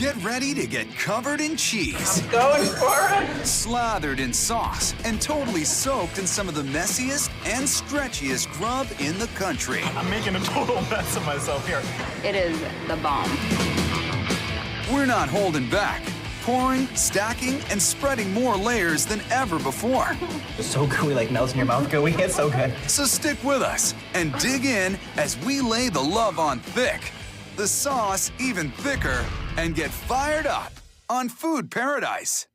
Get ready to get covered in cheese. I'm going for it. Slathered in sauce and totally soaked in some of the messiest and stretchiest grub in the country. I'm making a total mess of myself here. It is the bomb. We're not holding back. Pouring, stacking, and spreading more layers than ever before. It's so gooey, like melts in your mouth gooey. It's so good. So stick with us and dig in as we lay the love on thick, the sauce even thicker, and get fired up on Food Paradise.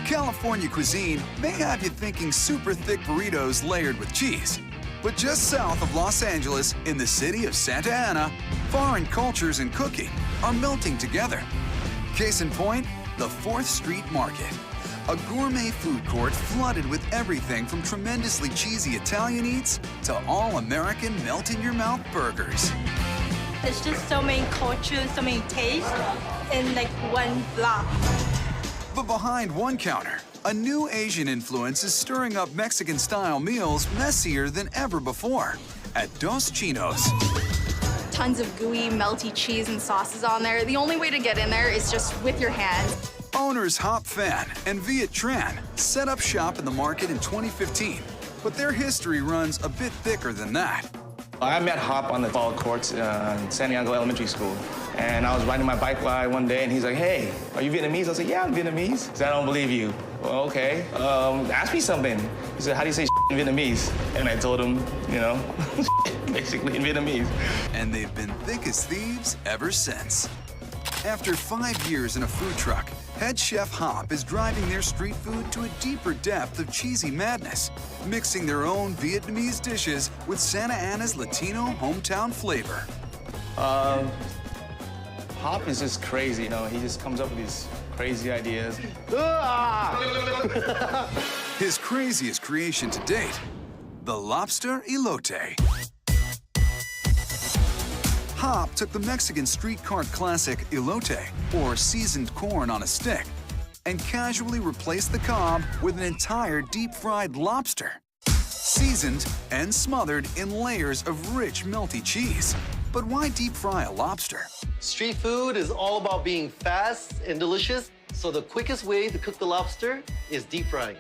California cuisine may have you thinking super thick burritos layered with cheese. But just south of Los Angeles, in the city of Santa Ana, foreign cultures and cooking are melting together. Case in point, the 4th Street Market, a gourmet food court flooded with everything from tremendously cheesy Italian eats to all-American melt-in-your-mouth burgers. There's just so many cultures, so many tastes in like one block. But behind one counter, a new Asian influence is stirring up Mexican-style meals messier than ever before at Dos Chinos. Tons of gooey, melty cheese and sauces on there. The only way to get in there is just with your hands. Owners Hop Fan and Viet Tran set up shop in the market in 2015, but their history runs a bit thicker than that. I met Hop on the ball courts in San Diego Elementary School. And I was riding my bike by one day, and he's like, hey, are you Vietnamese? I was like, yeah, I'm Vietnamese. He said, I don't believe you. Well, okay. Ask me something. He said, how do you say in Vietnamese? And I told him, you know, basically in Vietnamese. And they've been thick as thieves ever since. After 5 years in a food truck, head chef Hop is driving their street food to a deeper depth of cheesy madness, mixing their own Vietnamese dishes with Santa Ana's Latino hometown flavor. Hop is just crazy, you know. He just comes up with these crazy ideas. His craziest creation to date, the lobster elote. Hop took the Mexican street cart classic elote, or seasoned corn on a stick, and casually replaced the cob with an entire deep-fried lobster, seasoned and smothered in layers of rich, melty cheese. But why deep fry a lobster? Street food is all about being fast and delicious, so the quickest way to cook the lobster is deep frying.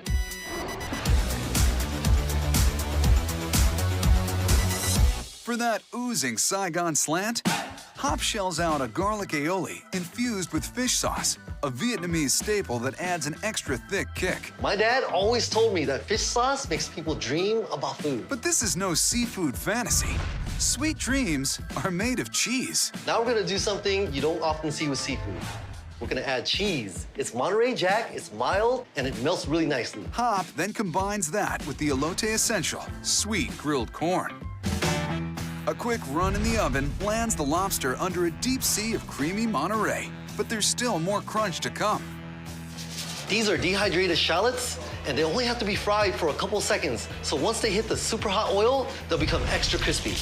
For that oozing Saigon slant, Hop shells out a garlic aioli infused with fish sauce, a Vietnamese staple that adds an extra thick kick. My dad always told me that fish sauce makes people dream about food. But this is no seafood fantasy. Sweet dreams are made of cheese. Now we're gonna do something you don't often see with seafood. We're gonna add cheese. It's Monterey Jack, it's mild, and it melts really nicely. Hop then combines that with the Elote Essential, sweet grilled corn. A quick run in the oven lands the lobster under a deep sea of creamy Monterey, but there's still more crunch to come. These are dehydrated shallots, and they only have to be fried for a couple seconds. So once they hit the super hot oil, they'll become extra crispy.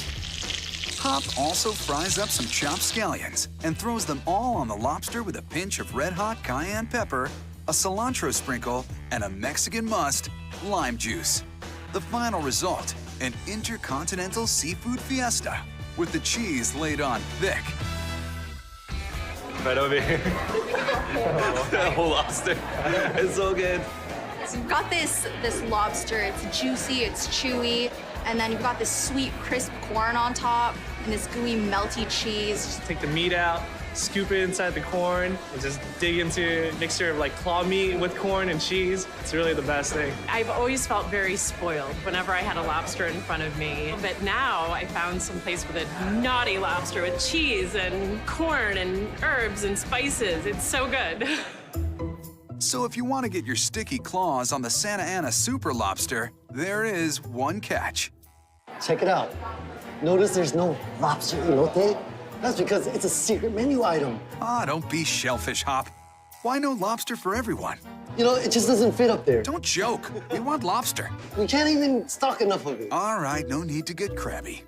Hop also fries up some chopped scallions and throws them all on the lobster with a pinch of red-hot cayenne pepper, a cilantro sprinkle, and a Mexican must, lime juice. The final result, an intercontinental seafood fiesta with the cheese laid on thick. Right over here. That whole lobster. It's so good. So you've got this lobster, it's juicy, it's chewy, and then you've got this sweet, crisp corn on top, and this gooey, melty cheese. Take the meat out, scoop it inside the corn, and just dig into a mixture of like claw meat with corn and cheese. It's really the best thing. I've always felt very spoiled whenever I had a lobster in front of me. But now I found some place with a naughty lobster with cheese and corn and herbs and spices. It's so good. So if you want to get your sticky claws on the Santa Ana Super Lobster, there is one catch. Check it out. Notice there's no lobster elote? That's because it's a secret menu item. Ah, don't be shellfish, Hop. Why no lobster for everyone? You know, it just doesn't fit up there. Don't joke. We want lobster. We can't even stock enough of it. All right, no need to get crabby.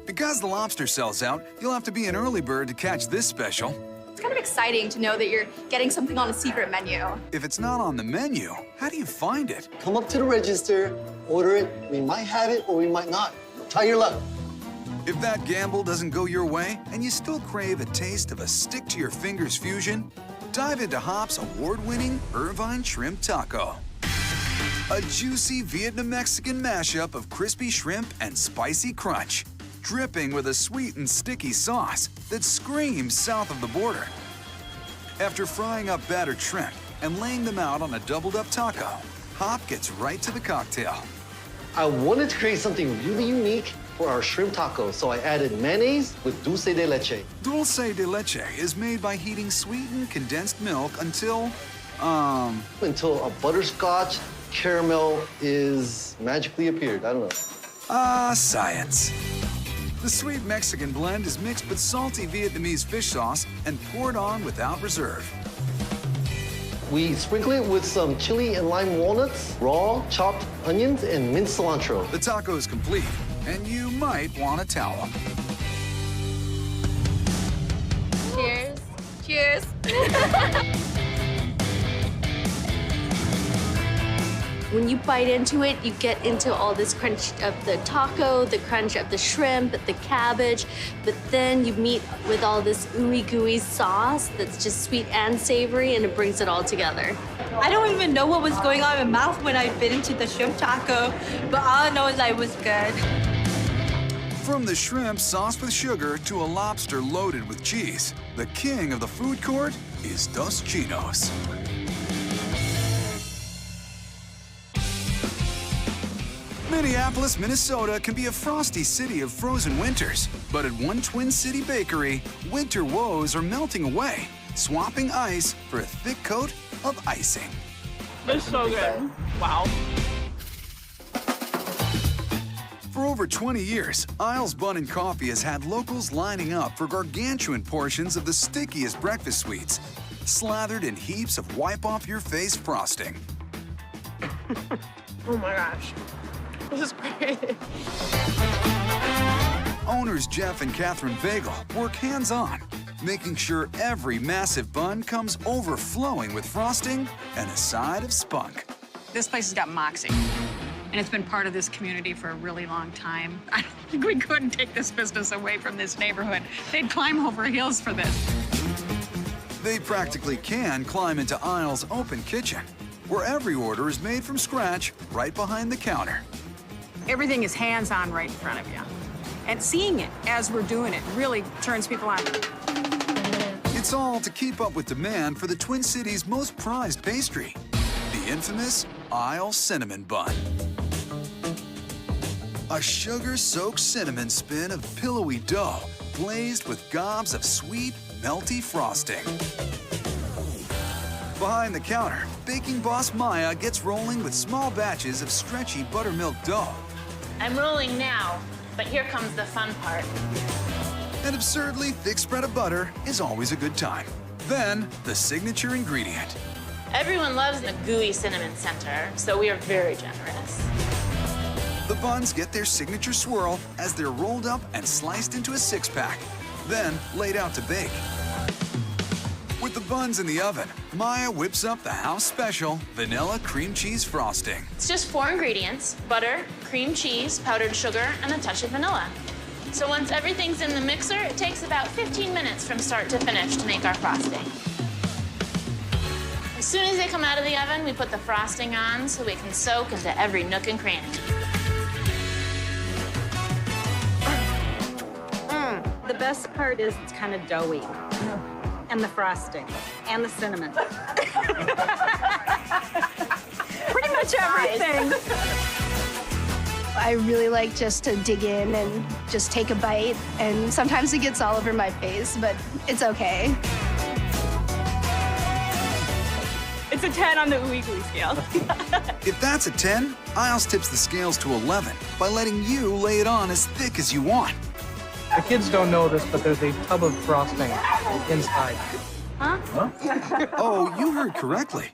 Because the lobster sells out, you'll have to be an early bird to catch this special. It's kind of exciting to know that you're getting something on a secret menu. If it's not on the menu, how do you find it? Come up to the register, order it. We might have it or we might not. Try your luck. If that gamble doesn't go your way and you still crave a taste of a stick-to-your-fingers fusion, dive into Hop's award-winning Irvine Shrimp Taco. A juicy Vietnam-Mexican mashup of crispy shrimp and spicy crunch, dripping with a sweet and sticky sauce that screams south of the border. After frying up battered shrimp and laying them out on a doubled-up taco, Hop gets right to the cocktail. I wanted to create something really unique for our shrimp taco, so I added mayonnaise with dulce de leche. Dulce de leche is made by heating sweetened condensed milk until Until a butterscotch caramel is magically appeared. I don't know. Science. The sweet Mexican blend is mixed with salty Vietnamese fish sauce and poured on without reserve. We sprinkle it with some chili and lime walnuts, raw chopped onions, and minced cilantro. The taco is complete, and you might want a towel. Cheers. Cheers. When you bite into it, you get into all this crunch of the taco, the crunch of the shrimp, the cabbage, but then you meet with all this ooey gooey sauce that's just sweet and savory, and it brings it all together. I don't even know what was going on in my mouth when I bit into the shrimp taco, but all I know is that it was good. From the shrimp sauced with sugar to a lobster loaded with cheese, the king of the food court is Dos Chinos. Minneapolis, Minnesota can be a frosty city of frozen winters, but at one Twin City bakery, winter woes are melting away, swapping ice for a thick coat of icing. It's so good. Wow. For over 20 years, Isles Bun and Coffee has had locals lining up for gargantuan portions of the stickiest breakfast sweets, slathered in heaps of wipe-off-your-face frosting. Oh my gosh. This is great. Owners Jeff and Catherine Vagel work hands-on, making sure every massive bun comes overflowing with frosting and a side of spunk. This place has got moxie, and it's been part of this community for a really long time. I don't think we couldn't take this business away from this neighborhood. They'd climb over hills for this. They practically can climb into Isles' open kitchen, where every order is made from scratch right behind the counter. Everything is hands-on right in front of you. And seeing it as we're doing it really turns people on. It's all to keep up with demand for the Twin Cities' most prized pastry, the infamous Isles Cinnamon Bun. A sugar-soaked cinnamon spin of pillowy dough glazed with gobs of sweet, melty frosting. Behind the counter, baking boss Maya gets rolling with small batches of stretchy buttermilk dough. I'm rolling now, but here comes the fun part. An absurdly thick spread of butter is always a good time. Then, the signature ingredient. Everyone loves the gooey cinnamon center, so we are very generous. The buns get their signature swirl as they're rolled up and sliced into a six-pack, then laid out to bake. With the buns in the oven, Maya whips up the house special vanilla cream cheese frosting. It's just 4 ingredients: butter, cream cheese, powdered sugar, and a touch of vanilla. So once everything's in the mixer, it takes about 15 minutes from start to finish to make our frosting. As soon as they come out of the oven, we put the frosting on so we can soak into every nook and cranny. The best part is it's kind of doughy. And the frosting. And the cinnamon. Pretty much everything. I really like just to dig in and just take a bite. And sometimes it gets all over my face, but it's okay. It's a 10 on the ooey gooey scale. If that's a 10, Isles tips the scales to 11 by letting you lay it on as thick as you want. The kids don't know this, but there's a tub of frosting inside. Huh? Oh, you heard correctly.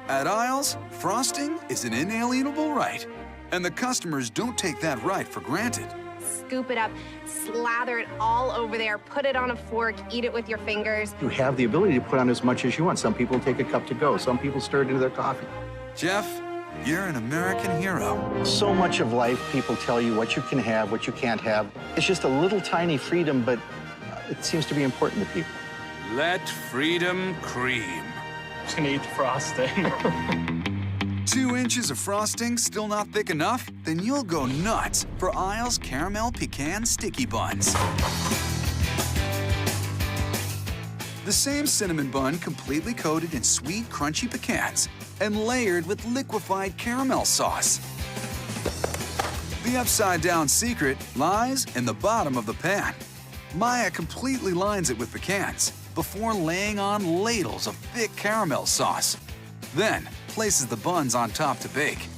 At Isles, frosting is an inalienable right, and the customers don't take that right for granted. Scoop it up, slather it all over there, put it on a fork, eat it with your fingers. You have the ability to put on as much as you want. Some people take a cup to go. Some people stir it into their coffee. Jeff, you're an American hero. So much of life, people tell you what you can have, what you can't have. It's just a little tiny freedom, but it seems to be important to people. Let freedom cream. I'm just gonna eat the frosting. 2 inches of frosting still not thick enough? Then you'll go nuts for Isles Caramel Pecan Sticky Buns. The same cinnamon bun completely coated in sweet, crunchy pecans and layered with liquefied caramel sauce. The upside-down secret lies in the bottom of the pan. Maya completely lines it with pecans before laying on ladles of thick caramel sauce. Then places the buns on top to bake.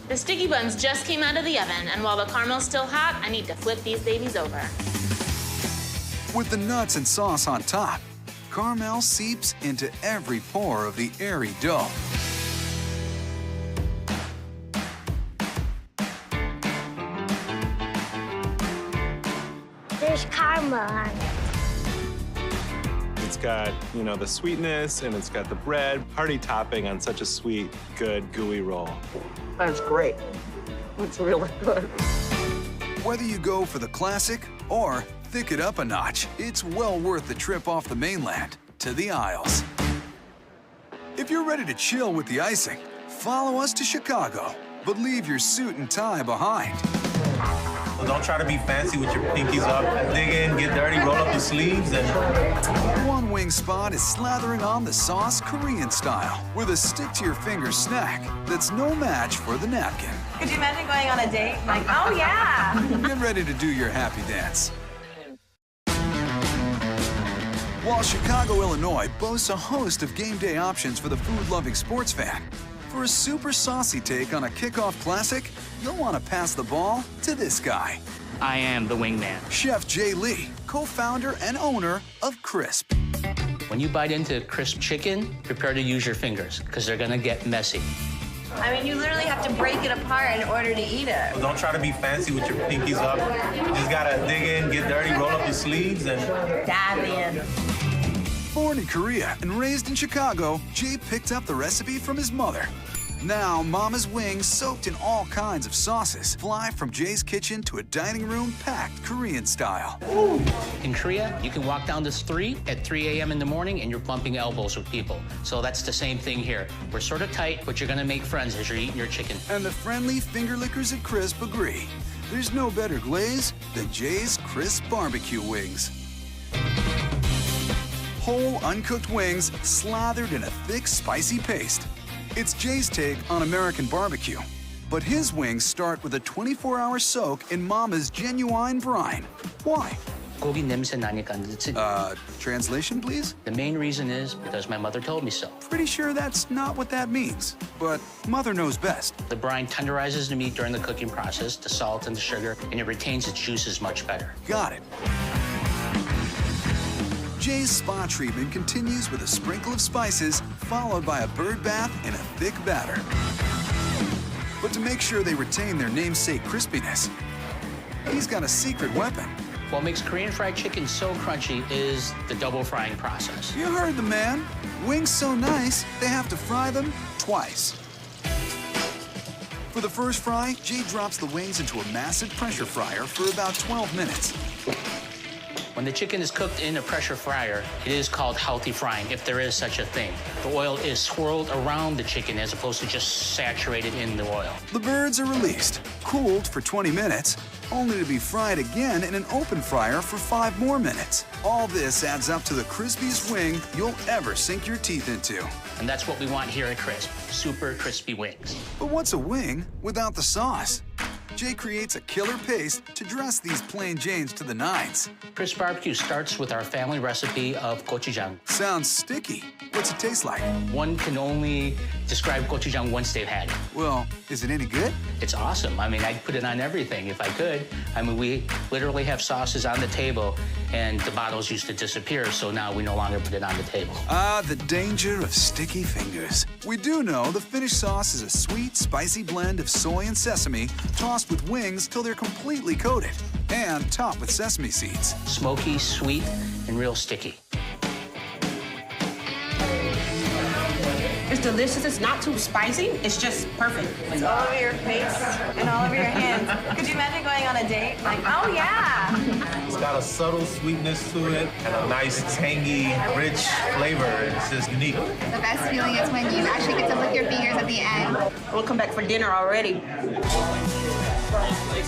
The sticky buns just came out of the oven, and while the caramel's still hot, I need to flip these babies over. With the nuts and sauce on top, caramel seeps into every pore of the airy dough. There's caramel on it. It's got, you know, the sweetness, and it's got the bread. Hearty topping on such a sweet, good, gooey roll. That's great. It's really good. Whether you go for the classic or thick it up a notch, it's well worth the trip off the mainland to the Isles. If you're ready to chill with the icing, follow us to Chicago, but leave your suit and tie behind. Don't try to be fancy with your pinkies up. Dig in, get dirty, roll up your sleeves, and... One Wing Spot is slathering on the sauce Korean style with a stick-to-your-finger snack that's no match for the napkin. Could you imagine going on a date? Like, oh yeah! Get ready to do your happy dance. While Chicago, Illinois boasts a host of game day options for the food-loving sports fan, for a super saucy take on a kickoff classic, you'll want to pass the ball to this guy. I am the wingman. Chef Jay Lee, co-founder and owner of Crisp. When you bite into crisp chicken, prepare to use your fingers, because they're gonna get messy. I mean, you literally have to break it apart in order to eat it. Don't try to be fancy with your pinkies up. You just gotta dig in, get dirty, roll up your sleeves, and... Dive in. Born in Korea and raised in Chicago, Jay picked up the recipe from his mother. Now, Mama's wings, soaked in all kinds of sauces, fly from Jay's kitchen to a dining room packed Korean style. In Korea, you can walk down the street at 3 a.m. in the morning and you're bumping elbows with people. So that's the same thing here. We're sort of tight, but you're gonna make friends as you're eating your chicken. And the friendly finger lickers at Crisp agree. There's no better glaze than Jay's Crisp barbecue wings. Whole, uncooked wings slathered in a thick, spicy paste. It's Jay's take on American barbecue, but his wings start with a 24-hour soak in Mama's genuine brine. Why? 고기 냄새 나니까. Translation, please? The main reason is because my mother told me so. Pretty sure that's not what that means, but Mother knows best. The brine tenderizes the meat during the cooking process, the salt and the sugar, and it retains its juices much better. Got it. Jay's spa treatment continues with a sprinkle of spices, followed by a bird bath in a thick batter. But to make sure they retain their namesake crispiness, he's got a secret weapon. What makes Korean fried chicken so crunchy is the double frying process. You heard the man. Wings so nice, they have to fry them twice. For the first fry, Jay drops the wings into a massive pressure fryer for about 12 minutes. When the chicken is cooked in a pressure fryer, it is called healthy frying, if there is such a thing. The oil is swirled around the chicken as opposed to just saturated in the oil. The birds are released, cooled for 20 minutes, only to be fried again in an open fryer for 5 more minutes. All this adds up to the crispiest wing you'll ever sink your teeth into. And that's what we want here at Crisp, super crispy wings. But what's a wing without the sauce? Jay creates a killer paste to dress these plain Janes to the nines. Crisp barbecue starts with our family recipe of gochujang. Sounds sticky. What's it taste like? One can only describe gochujang once they've had it. Well, is it any good? It's awesome. I mean, I'd put it on everything if I could. I mean, we literally have sauces on the table, and the bottles used to disappear, so now we no longer put it on the table. Ah, the danger of sticky fingers. We do know the finished sauce is a sweet, spicy blend of soy and sesame tossed with wings till they're completely coated and topped with sesame seeds. Smoky, sweet, and real sticky. It's delicious. It's not too spicy. It's just perfect. It's all over your face and all over your hands. Could you imagine going on a date? Like, oh yeah. It's got a subtle sweetness to it and a nice, tangy, rich flavor. It's just unique. The best feeling is when you actually get to lick your fingers at the end. We'll come back for dinner already.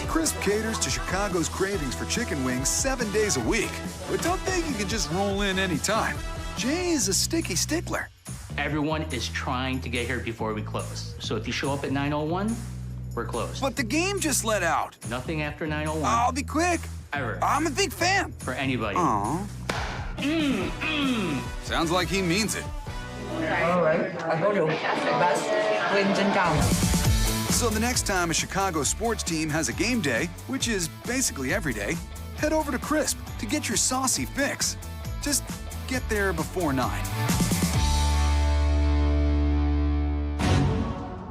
Crisp caters to Chicago's cravings for chicken wings 7 days a week. But don't think you can just roll in anytime. Jay is a sticky stickler. Everyone is trying to get here before we close. So if you show up at 9:01, we're closed. But the game just let out. Nothing after 9:01. I'll be quick. Ever. I'm a big fan. For anybody. Aw. Sounds like he means it. All right, I told you, best wings in town. So the next time a Chicago sports team has a game day, which is basically every day, head over to Crisp to get your saucy fix. Just get there before 9.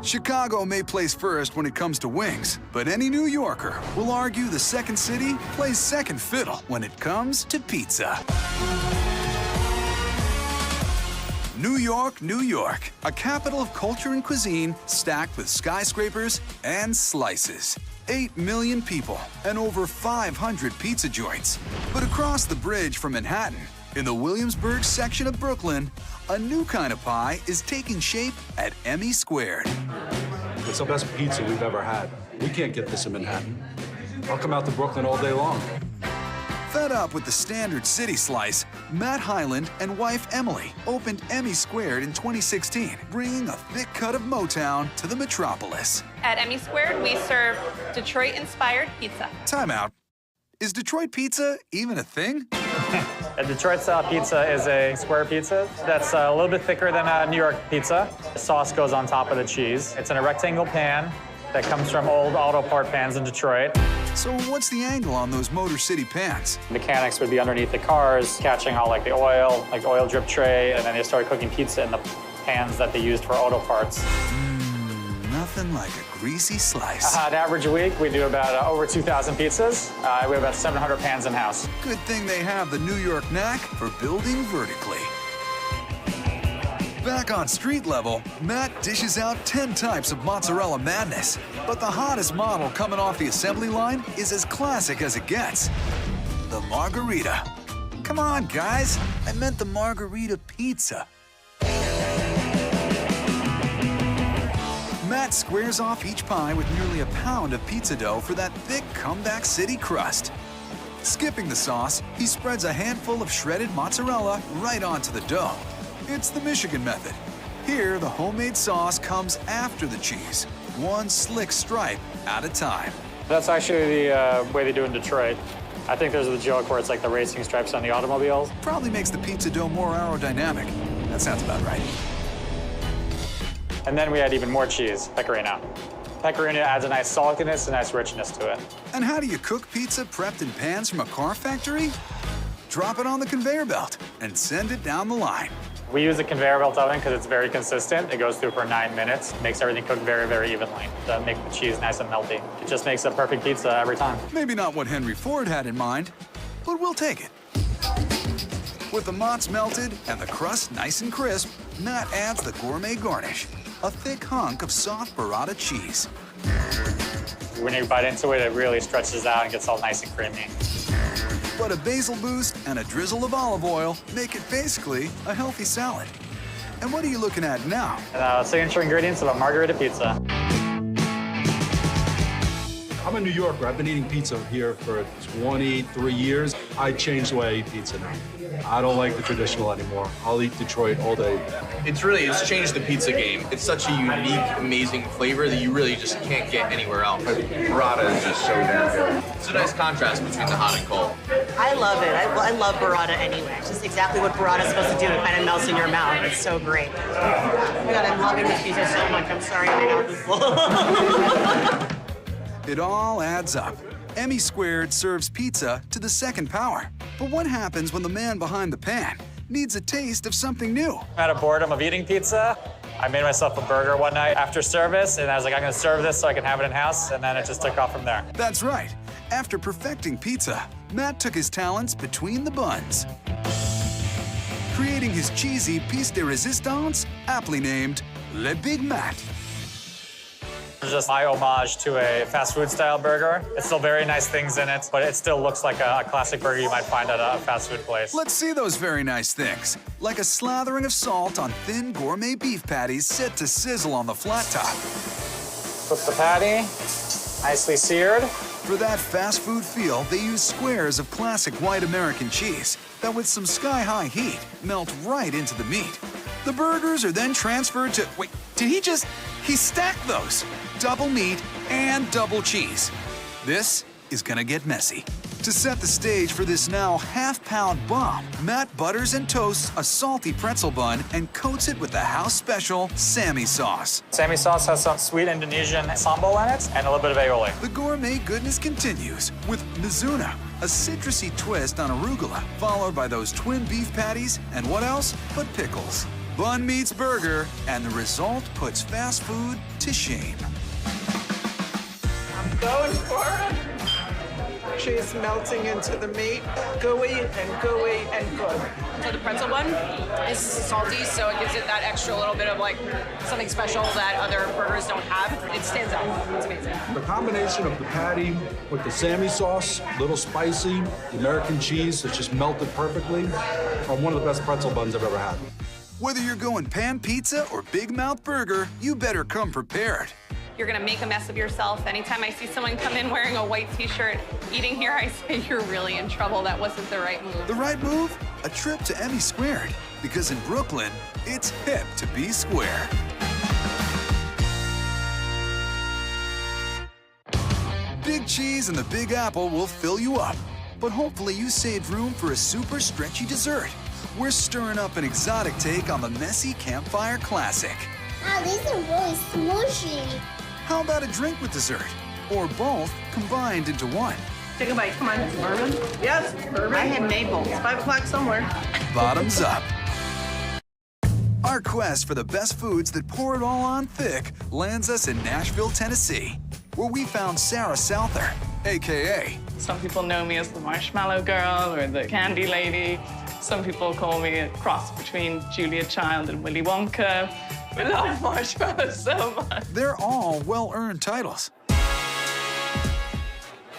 Chicago may place first when it comes to wings, but any New Yorker will argue the second city plays second fiddle when it comes to pizza. New York, New York, a capital of culture and cuisine stacked with skyscrapers and slices. 8 million people and over 500 pizza joints. But across the bridge from Manhattan, in the Williamsburg section of Brooklyn, a new kind of pie is taking shape at Emmy Squared. It's the best pizza we've ever had. We can't get this in Manhattan. I'll come out to Brooklyn all day long. Fed up with the standard city slice, Matt Hyland and wife Emily opened Emmy Squared in 2016, bringing a thick cut of Motown to the metropolis. At Emmy Squared, we serve Detroit-inspired pizza. Time out. Is Detroit pizza even a thing? A Detroit-style pizza is a square pizza that's a little bit thicker than a New York pizza. The sauce goes on top of the cheese. It's in a rectangle pan that comes from old auto part pans in Detroit. So what's the angle on those Motor City pans? Mechanics would be underneath the cars, catching all like the oil drip tray, and then they started cooking pizza in the pans that they used for auto parts. Nothing like a greasy slice. An average week, we do about over 2,000 pizzas. We have about 700 pans in-house. Good thing they have the New York knack for building vertically. Back on street level, Matt dishes out 10 types of mozzarella madness. But the hottest model coming off the assembly line is as classic as it gets. The margarita. Come on, guys. I meant the margarita pizza. Matt squares off each pie with nearly a pound of pizza dough for that thick comeback city crust. Skipping the sauce, he spreads a handful of shredded mozzarella right onto the dough. It's the Michigan method. Here, the homemade sauce comes after the cheese, one slick stripe at a time. That's actually the way they do it in Detroit. I think there's the joke where it's like the racing stripes on the automobiles. Probably makes the pizza dough more aerodynamic. That sounds about right. And then we add even more cheese, pecorino. Pecorino adds a nice saltiness, a nice richness to it. And how do you cook pizza prepped in pans from a car factory? Drop it on the conveyor belt and send it down the line. We use a conveyor belt oven because it's very consistent. It goes through for 9 minutes, makes everything cook very, very evenly to make the cheese nice and melty. It just makes a perfect pizza every time. Maybe not what Henry Ford had in mind, but we'll take it. With the mozz melted and the crust nice and crisp, Matt adds the gourmet garnish, a thick hunk of soft burrata cheese. When you bite into it, it really stretches out and gets all nice and creamy. But a basil boost and a drizzle of olive oil make it basically a healthy salad. And what are you looking at now? Signature ingredients of a margarita pizza. I'm a New Yorker. I've been eating pizza here for 23 years. I changed the way I eat pizza now. I don't like the traditional anymore. I'll eat Detroit all day. It's changed the pizza game. It's such a unique, amazing flavor that you really just can't get anywhere else. Burrata is just so damn good. It's a nice contrast between the hot and cold. I love it. I love burrata anyway. It's just exactly what burrata is supposed to do. It kind of melts in your mouth. It's so great. Oh my God, I'm loving this pizza so much. I'm sorry my mouth is full. It all adds up. Emmy Squared serves pizza to the second power. But what happens when the man behind the pan needs a taste of something new? Out of boredom of eating pizza, I made myself a burger one night after service, and I was like, I'm gonna serve this so I can have it in-house, and then it just took off from there. That's right. After perfecting pizza, Matt took his talents between the buns, creating his cheesy piece de resistance, aptly named Le Big Mac. It's just my homage to a fast food style burger. It's still very nice things in it, but it still looks like a classic burger you might find at a fast food place. Let's see those very nice things, like a slathering of salt on thin gourmet beef patties set to sizzle on the flat top. Cook the patty, nicely seared. For that fast food feel, they use squares of classic white American cheese that with some sky-high heat melt right into the meat. The burgers are then transferred to, wait, did he just, he stacked those. Double meat and double cheese. This is gonna get messy. To set the stage for this now half-pound bomb, Matt butters and toasts a salty pretzel bun and coats it with the house special Sammy sauce. Sammy sauce has some sweet Indonesian sambal in it and a little bit of aioli. The gourmet goodness continues with Mizuna, a citrusy twist on arugula, followed by those twin beef patties and what else but pickles. Bun meets burger, and the result puts fast food to shame. I'm going for it. Cheese melting into the meat, gooey and good. So the pretzel bun is salty, so it gives it that extra little bit of like something special that other burgers don't have. It stands out. It's amazing. The combination of the patty with the Sammy sauce, a little spicy, the American cheese that's just melted perfectly, are one of the best pretzel buns I've ever had. Whether you're going pan pizza or Big Mouth burger, you better come prepared. You're gonna make a mess of yourself. Anytime I see someone come in wearing a white t-shirt eating here, I say you're really in trouble. That wasn't the right move. The right move? A trip to Emmy Squared. Because in Brooklyn, it's hip to be square. Big cheese and the Big Apple will fill you up. But hopefully you saved room for a super stretchy dessert. We're stirring up an exotic take on the messy campfire classic. Wow, these are really smooshy. How about a drink with dessert? Or both combined into one? Take a bite. Come on. Bourbon? Yes, bourbon. I had maple. It's 5 o'clock somewhere. Bottoms up. Our quest for the best foods that pour it all on thick lands us in Nashville, Tennessee, where we found Sarah Souther, AKA. Some people know me as the Marshmallow Girl or the Candy Lady. Some people call me a cross between Julia Child and Willy Wonka. We love marshmallows so much. They're all well-earned titles.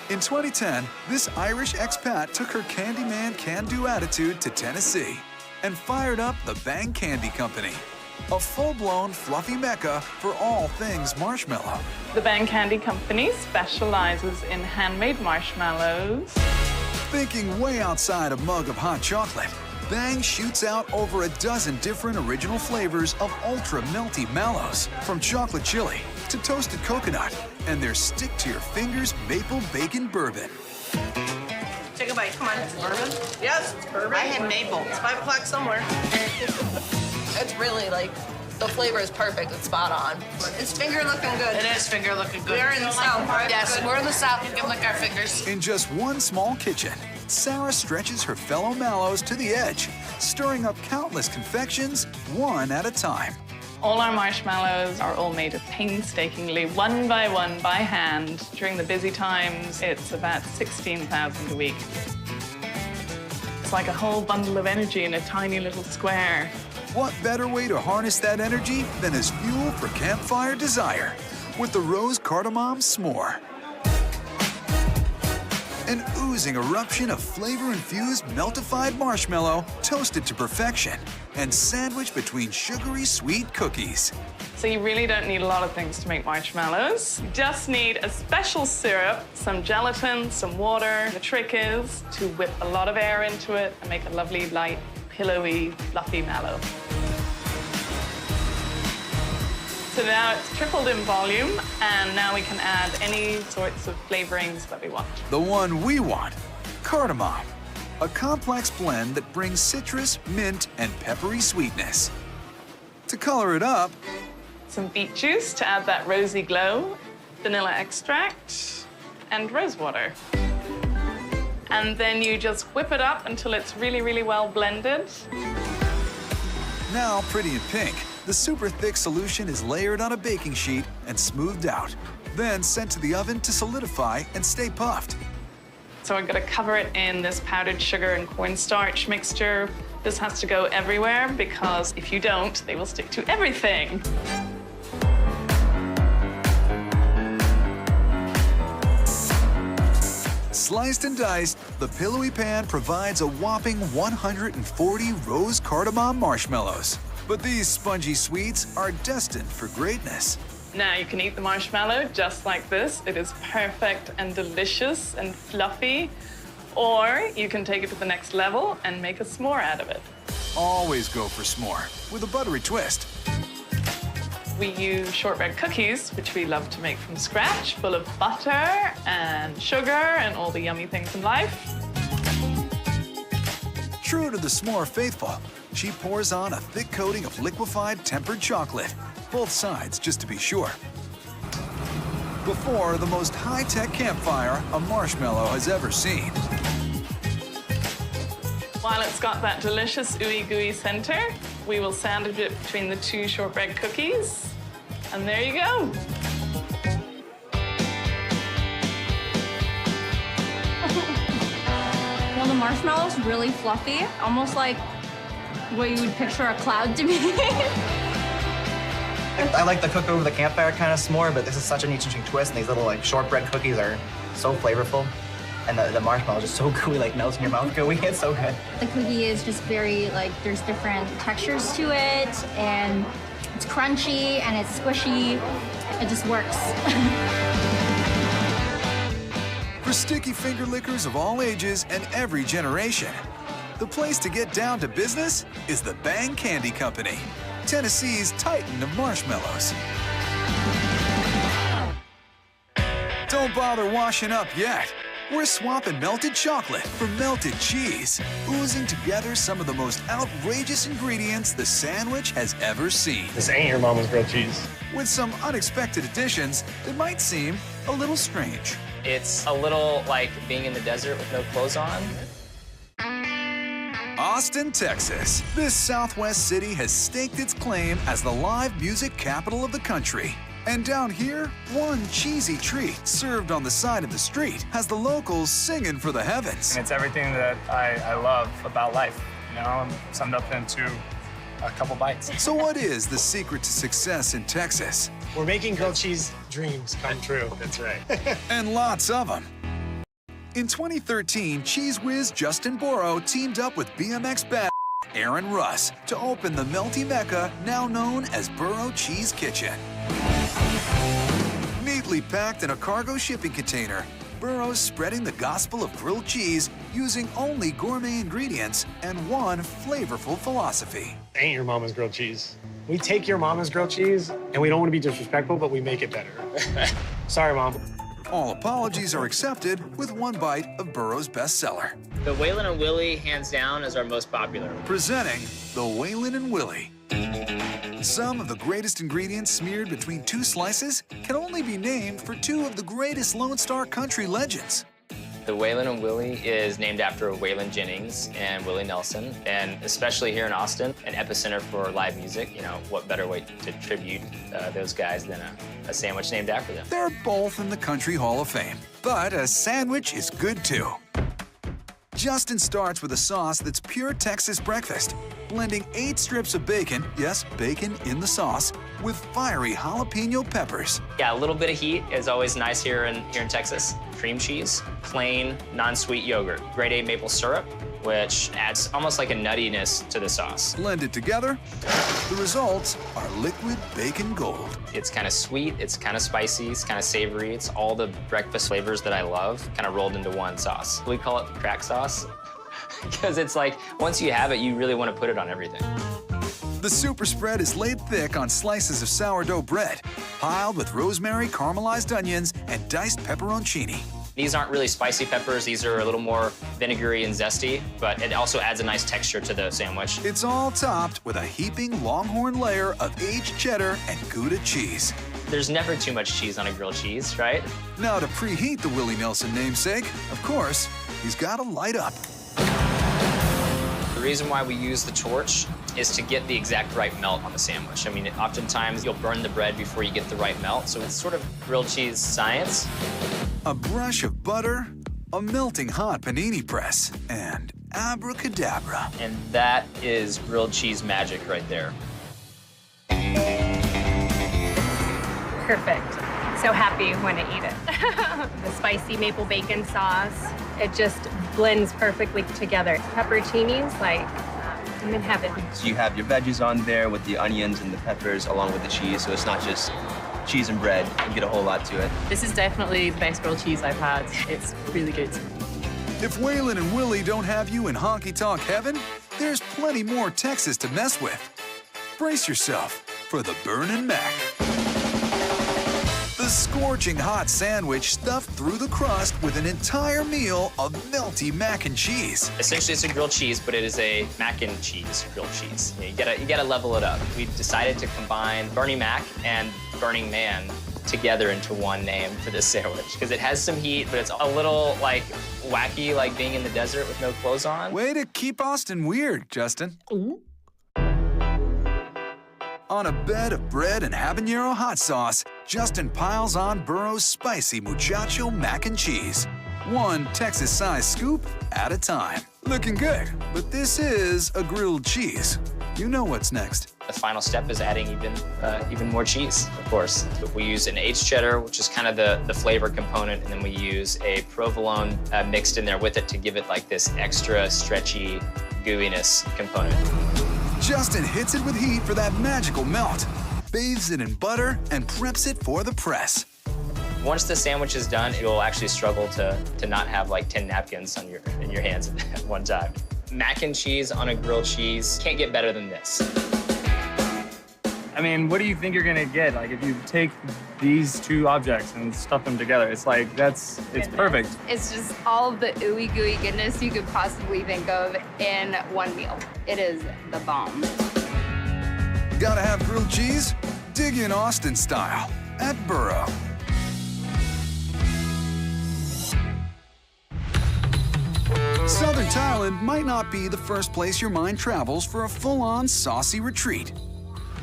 In 2010, this Irish expat took her Candyman can-do attitude to Tennessee and fired up the Bang Candy Company, a full-blown fluffy mecca for all things marshmallow. The Bang Candy Company specializes in handmade marshmallows. Thinking way outside a mug of hot chocolate, Bang shoots out over a dozen different original flavors of ultra-melty mallows, from chocolate chili to toasted coconut, and their stick-to-your-fingers maple bacon bourbon. Take a bite. Come on. Bourbon? Yes, it's bourbon. I had maple. It's 5 o'clock somewhere. It's really like, the flavor is perfect. It's spot on. It's finger looking good. It is finger looking good. We're in the South, right? Yes, Good. we're in the South. You can lick our fingers. In just one small kitchen, Sarah stretches her fellow mallows to the edge, stirring up countless confections one at a time. All our marshmallows are all made painstakingly, one by hand. During the busy times, it's about 16,000 a week. It's like a whole bundle of energy in a tiny little square. What better way to harness that energy than as fuel for campfire desire with the Rose Cardamom S'more. An oozing eruption of flavor-infused meltified marshmallow toasted to perfection and sandwiched between sugary sweet cookies. So you really don't need a lot of things to make marshmallows. You just need a special syrup, some gelatin, some water. The trick is to whip a lot of air into it and make a lovely, light, pillowy, fluffy mallow. So now it's tripled in volume, and now we can add any sorts of flavorings that we want. The one we want, cardamom, a complex blend that brings citrus, mint, and peppery sweetness. To color it up, some beet juice to add that rosy glow, vanilla extract, and rose water. And then you just whip it up until it's really, really well blended. Now pretty in pink, the super thick solution is layered on a baking sheet and smoothed out, then sent to the oven to solidify and stay puffed. So I'm gonna cover it in this powdered sugar and cornstarch mixture. This has to go everywhere because if you don't, they will stick to everything. Sliced and diced, the pillowy pan provides a whopping 140 rose cardamom marshmallows. But these spongy sweets are destined for greatness. Now you can eat the marshmallow just like this. It is perfect and delicious and fluffy. Or you can take it to the next level and make a s'more out of it. Always go for s'more with a buttery twist. We use shortbread cookies, which we love to make from scratch, full of butter and sugar and all the yummy things in life. True to the s'more faithful, she pours on a thick coating of liquefied tempered chocolate, both sides just to be sure. Before the most high-tech campfire a marshmallow has ever seen. While it's got that delicious ooey gooey center, we will sandwich it between the two shortbread cookies. And there you go. Well, the marshmallow's really fluffy, almost like what you would picture a cloud to be. I like the cook over the campfire kind of s'more, but this is such an interesting twist, and these little like shortbread cookies are so flavorful. And the marshmallow is just so gooey, like melts in your mouth gooey. It's so good. The cookie is just very, like, there's different textures to it, and it's crunchy, and it's squishy. It just works. For sticky finger lickers of all ages and every generation, the place to get down to business is the Bang Candy Company, Tennessee's titan of marshmallows. Don't bother washing up yet. We're swapping melted chocolate for melted cheese, oozing together some of the most outrageous ingredients the sandwich has ever seen. This ain't your mama's grilled cheese. With some unexpected additions that might seem a little strange. It's a little like being in the desert with no clothes on. Austin, Texas. This Southwest city has staked its claim as the live music capital of the country. And down here, one cheesy treat served on the side of the street has the locals singing for the heavens. And it's everything that I love about life, you know, and summed up into a couple bites. So what is the secret to success in Texas? We're making grilled cheese dreams come true. That's right. And lots of them. In 2013, Cheese Whiz Justin Borrow teamed up with BMX bad Aaron Russ to open the melty mecca now known as Burro Cheese Kitchen. Neatly packed in a cargo shipping container, Burro's spreading the gospel of grilled cheese using only gourmet ingredients and one flavorful philosophy. Ain't your mama's grilled cheese. We take your mama's grilled cheese, and we don't want to be disrespectful, but we make it better. Sorry, Mom. All apologies are accepted with one bite of Burro's bestseller. The Waylon and Willie, hands down, is our most popular. Presenting the Waylon and Willie. Some of the greatest ingredients smeared between two slices can only be named for two of the greatest Lone Star country legends. The Waylon and Willie is named after Waylon Jennings and Willie Nelson, and especially here in Austin, an epicenter for live music. You know, what better way to tribute those guys than a sandwich named after them? They're both in the Country Hall of Fame, but a sandwich is good too. Justin starts with a sauce that's pure Texas breakfast, blending 8 strips of bacon, yes, bacon in the sauce, with fiery jalapeno peppers. Yeah, a little bit of heat is always nice here in Texas. Cream cheese, plain, non-sweet yogurt, grade A maple syrup, which adds almost like a nuttiness to the sauce. Blended together, the results are liquid bacon gold. It's kind of sweet, it's kind of spicy, it's kind of savory. It's all the breakfast flavors that I love kind of rolled into one sauce. We call it crack sauce because it's like once you have it, you really want to put it on everything. The super spread is laid thick on slices of sourdough bread, piled with rosemary, caramelized onions, and diced pepperoncini. These aren't really spicy peppers. These are a little more vinegary and zesty, but it also adds a nice texture to the sandwich. It's all topped with a heaping Longhorn layer of aged cheddar and Gouda cheese. There's never too much cheese on a grilled cheese, right? Now to preheat the Willie Nelson namesake, of course, he's got to light up. The reason why we use the torch is to get the exact right melt on the sandwich. I mean, oftentimes you'll burn the bread before you get the right melt, so it's sort of grilled cheese science. A brush of butter, a melting hot panini press, and abracadabra. And that is grilled cheese magic right there. Perfect. So happy when I eat it. The spicy maple bacon sauce, it just blends perfectly together. Pepperoncinis, like, I'm in heaven. So you have your veggies on there with the onions and the peppers along with the cheese, so it's not just cheese and bread. You get a whole lot to it. This is definitely the best grilled cheese I've had. It's really good. If Waylon and Willie don't have you in honky-tonk heaven, there's plenty more Texas to mess with. Brace yourself for the Burnin' Mac. The scorching hot sandwich stuffed through the crust with an entire meal of melty mac and cheese. Essentially, it's a grilled cheese, but it is a mac and cheese grilled cheese. You gotta level it up. We decided to combine Bernie Mac and Burning Man together into one name for this sandwich because it has some heat, but it's a little like wacky, like being in the desert with no clothes on. Way to keep Austin weird, Justin. Ooh. On a bed of bread and habanero hot sauce, Justin piles on Burro's spicy muchacho mac and cheese. One Texas-sized scoop at a time. Looking good, but this is a grilled cheese. You know what's next. The final step is adding even more cheese, of course. But we use an aged cheddar, which is kind of the flavor component, and then we use a provolone mixed in there with it to give it like this extra stretchy gooiness component. Justin hits it with heat for that magical melt, bathes it in butter, and preps it for the press. Once the sandwich is done, you'll actually struggle to not have like 10 napkins in your hands at one time. Mac and cheese on a grilled cheese, can't get better than this. I mean, what do you think you're gonna get? Like, if you take these two objects and stuff them together, it's like, it's perfect. It's just all of the ooey gooey goodness you could possibly think of in one meal. It is the bomb. Gotta have grilled cheese? Dig in Austin style at Burro. Southern Thailand might not be the first place your mind travels for a full-on saucy retreat.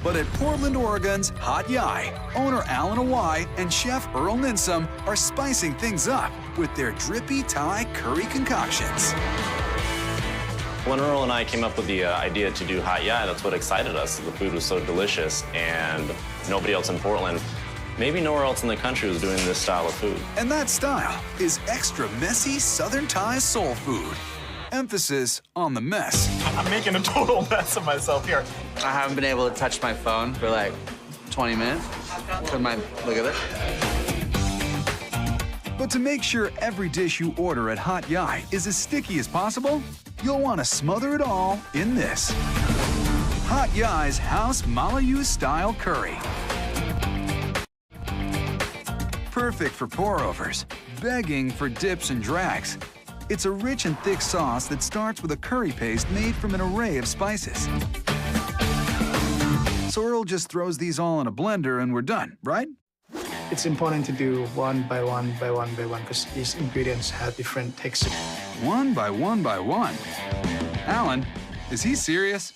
But at Portland, Oregon's Hot Yai, owner Alan Awai and chef Earl Ninsum are spicing things up with their drippy Thai curry concoctions. When Earl and I came up with the idea to do Hot Yai, that's what excited us. The food was so delicious, and nobody else in Portland, maybe nowhere else in the country, was doing this style of food. And that style is extra messy Southern Thai soul food. Emphasis on the mess. I'm making a total mess of myself here. I haven't been able to touch my phone for like 20 minutes. Look at it. But to make sure every dish you order at Hot Yai is as sticky as possible, you'll want to smother it all in this. Hot Yai's House Malayu-style curry. Perfect for pour-overs, begging for dips and drags. It's a rich and thick sauce that starts with a curry paste made from an array of spices. So Earl just throws these all in a blender and we're done, right? It's important to do one by one by one by one because these ingredients have different texture. One by one by one. Alan, is he serious?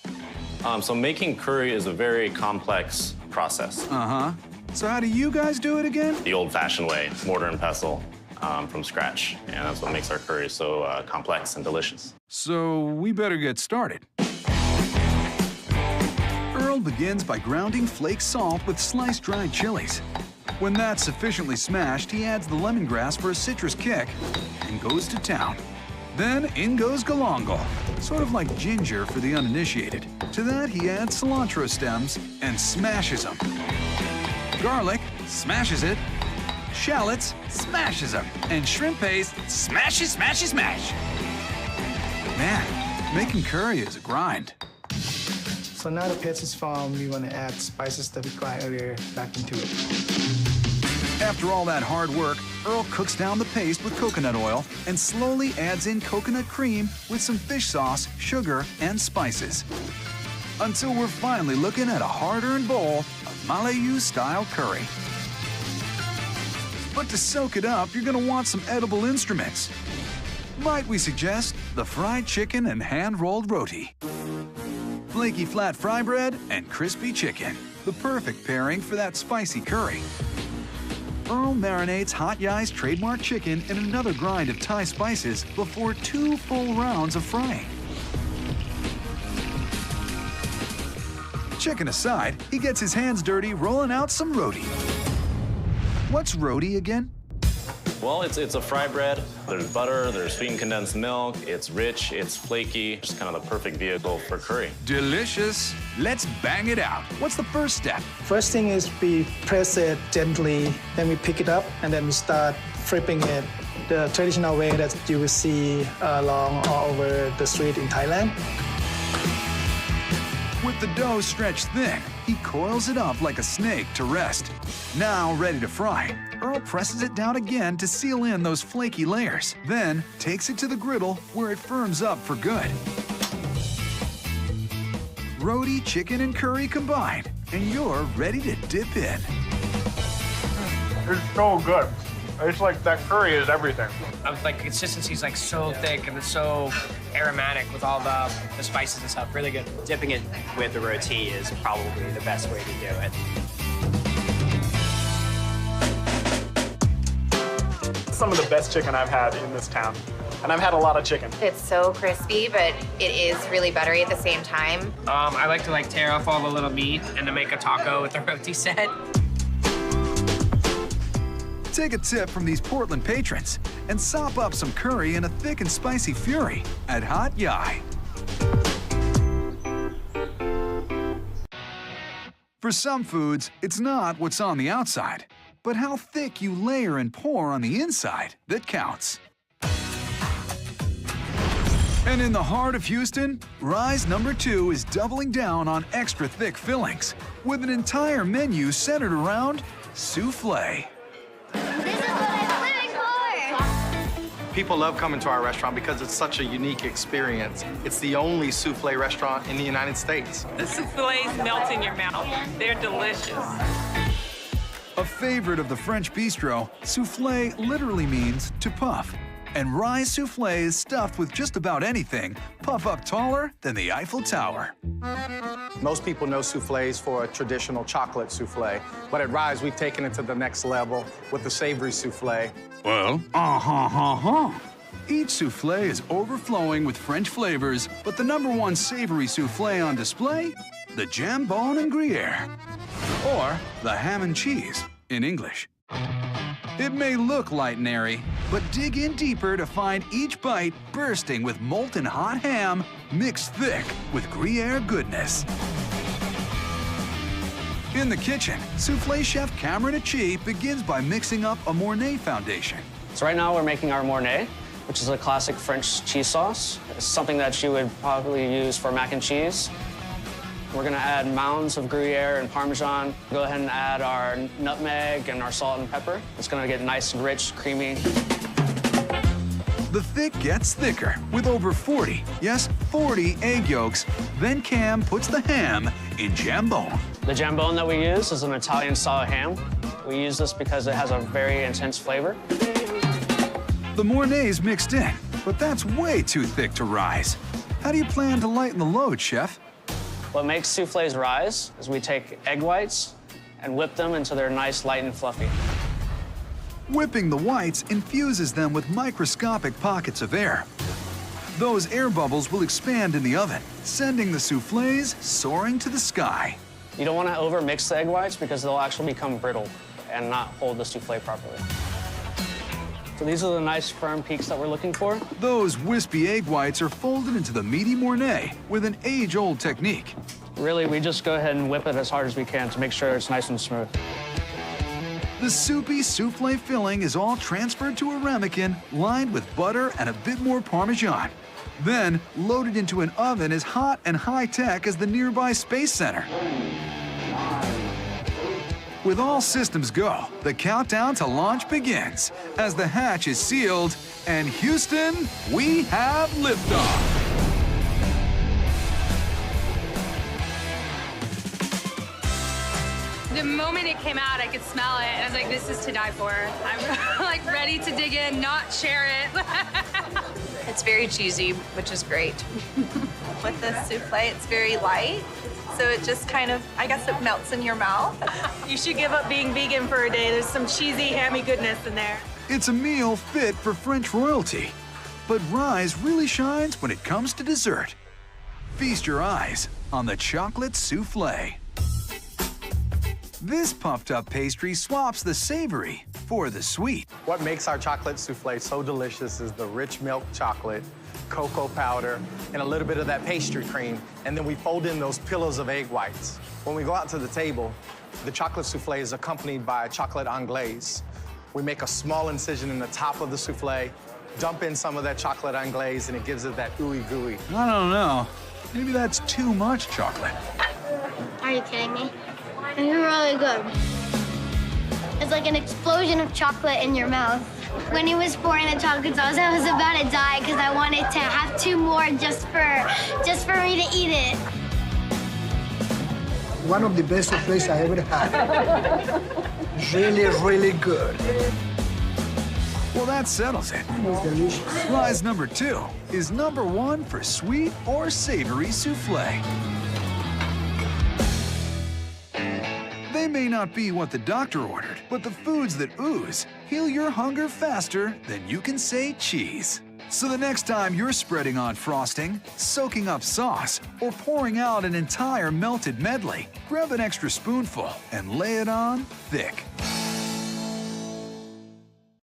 So making curry is a very complex process. Uh-huh. So how do you guys do it again? The old-fashioned way, mortar and pestle. From scratch, and that's what makes our curry so complex and delicious. So we better get started. Earl begins by grounding flake salt with sliced dried chilies. When that's sufficiently smashed, he adds the lemongrass for a citrus kick and goes to town. Then in goes galangal, sort of like ginger for the uninitiated. To that he adds cilantro stems and smashes them. Garlic, smashes it. Shallots, smashes them. And shrimp paste, smashes, smashes, smash. Man, making curry is a grind. So now the paste is formed, we want to add spices that we grind earlier back into it. After all that hard work, Earl cooks down the paste with coconut oil and slowly adds in coconut cream with some fish sauce, sugar, and spices. Until we're finally looking at a hard-earned bowl of Malayu-style curry. But to soak it up, you're gonna want some edible instruments. Might we suggest the fried chicken and hand-rolled roti? Flaky flat fry bread and crispy chicken, the perfect pairing for that spicy curry. Earl marinates Hot Yai's trademark chicken in another grind of Thai spices before 2 full rounds of frying. Chicken aside, he gets his hands dirty rolling out some roti. What's roti again? Well, it's a fry bread. There's butter, there's sweetened condensed milk. It's rich, it's flaky. Just kind of the perfect vehicle for curry. Delicious. Let's bang it out. What's the first step? First thing is we press it gently, then we pick it up, and then we start flipping it the traditional way that you will see along all over the street in Thailand. With the dough stretched thin, he coils it up like a snake to rest. Now ready to fry, Earl presses it down again to seal in those flaky layers, then takes it to the griddle where it firms up for good. Roti, chicken, and curry combined, and you're ready to dip in. It's so good. It's like that curry is everything. Like the consistency is like so thick and it's so aromatic with all the spices and stuff. Really good. Dipping it with the roti is probably the best way to do it. Some of the best chicken I've had in this town. And I've had a lot of chicken. It's so crispy, but it is really buttery at the same time. I like to tear off all the little meat and to make a taco with the roti set. Take a tip from these Portland patrons and sop up some curry in a thick and spicy fury at Hot Yai. For some foods, it's not what's on the outside, but how thick you layer and pour on the inside that counts. And in the heart of Houston, Rise #2 is doubling down on extra thick fillings with an entire menu centered around soufflé. People love coming to our restaurant because it's such a unique experience. It's the only souffle restaurant in the United States. The souffles melt in your mouth. They're delicious. A favorite of the French bistro, soufflé literally means to puff. And Rise soufflé is stuffed with just about anything, puff up taller than the Eiffel Tower. Most people know soufflés for a traditional chocolate souffle, but at Rise, we've taken it to the next level with the savory souffle. Well, Each soufflé is overflowing with French flavors, but the #1 savory soufflé on display, the jambon and Gruyere, or the ham and cheese in English. It may look light and airy, but dig in deeper to find each bite bursting with molten hot ham mixed thick with Gruyere goodness. In the kitchen, soufflé chef Cameron Achi begins by mixing up a Mornay foundation. So right now we're making our Mornay, which is a classic French cheese sauce. It's something that you would probably use for mac and cheese. We're gonna add mounds of Gruyere and Parmesan. Go ahead and add our nutmeg and our salt and pepper. It's gonna get nice and rich, creamy. The thick gets thicker with over 40, yes, 40 egg yolks. Then Cam puts the ham in jambon. The jambon that we use is an Italian-style ham. We use this because it has a very intense flavor. The Mornay's mixed in, but that's way too thick to Rise. How do you plan to lighten the load, Chef? What makes soufflés rise is we take egg whites and whip them until they're nice, light, and fluffy. Whipping the whites infuses them with microscopic pockets of air. Those air bubbles will expand in the oven, sending the soufflés soaring to the sky. You don't want to overmix the egg whites because they'll actually become brittle and not hold the soufflé properly. So these are the nice firm peaks that we're looking for. Those wispy egg whites are folded into the meaty Mornay with an age-old technique. Really, we just go ahead and whip it as hard as we can to make sure it's nice and smooth. The soupy soufflé filling is all transferred to a ramekin lined with butter and a bit more Parmesan. Then loaded into an oven as hot and high-tech as the nearby Space Center. With all systems go, the countdown to launch begins as the hatch is sealed, and Houston, we have liftoff. The moment it came out, I could smell it, and I was like, this is to die for. I'm like ready to dig in, not share it. It's very cheesy, which is great. With the souffle, it's very light, so it just kind of, I guess it melts in your mouth. You should give up being vegan for a day. There's some cheesy, hammy goodness in there. It's a meal fit for French royalty. But Rise really shines when it comes to dessert. Feast your eyes on the chocolate souffle. This puffed up pastry swaps the savory for the sweet. What makes our chocolate souffle so delicious is the rich milk chocolate, cocoa powder, and a little bit of that pastry cream. And then we fold in those pillows of egg whites. When we go out to the table, the chocolate souffle is accompanied by chocolate anglaise. We make a small incision in the top of the souffle, dump in some of that chocolate anglaise, and it gives it that ooey gooey. I don't know. Maybe that's too much chocolate. Are you kidding me? It's really good. It's like an explosion of chocolate in your mouth. When he was pouring the chocolate sauce, I was about to die because I wanted to have 2 more just for me to eat it. One of the best souffles I ever had. Really, really good. Well, that settles it. It's delicious. Rise number 2 is number 1 for sweet or savory souffle. They may not be what the doctor ordered, but the foods that ooze heal your hunger faster than you can say cheese. So the next time you're spreading on frosting, soaking up sauce, or pouring out an entire melted medley, grab an extra spoonful and lay it on thick.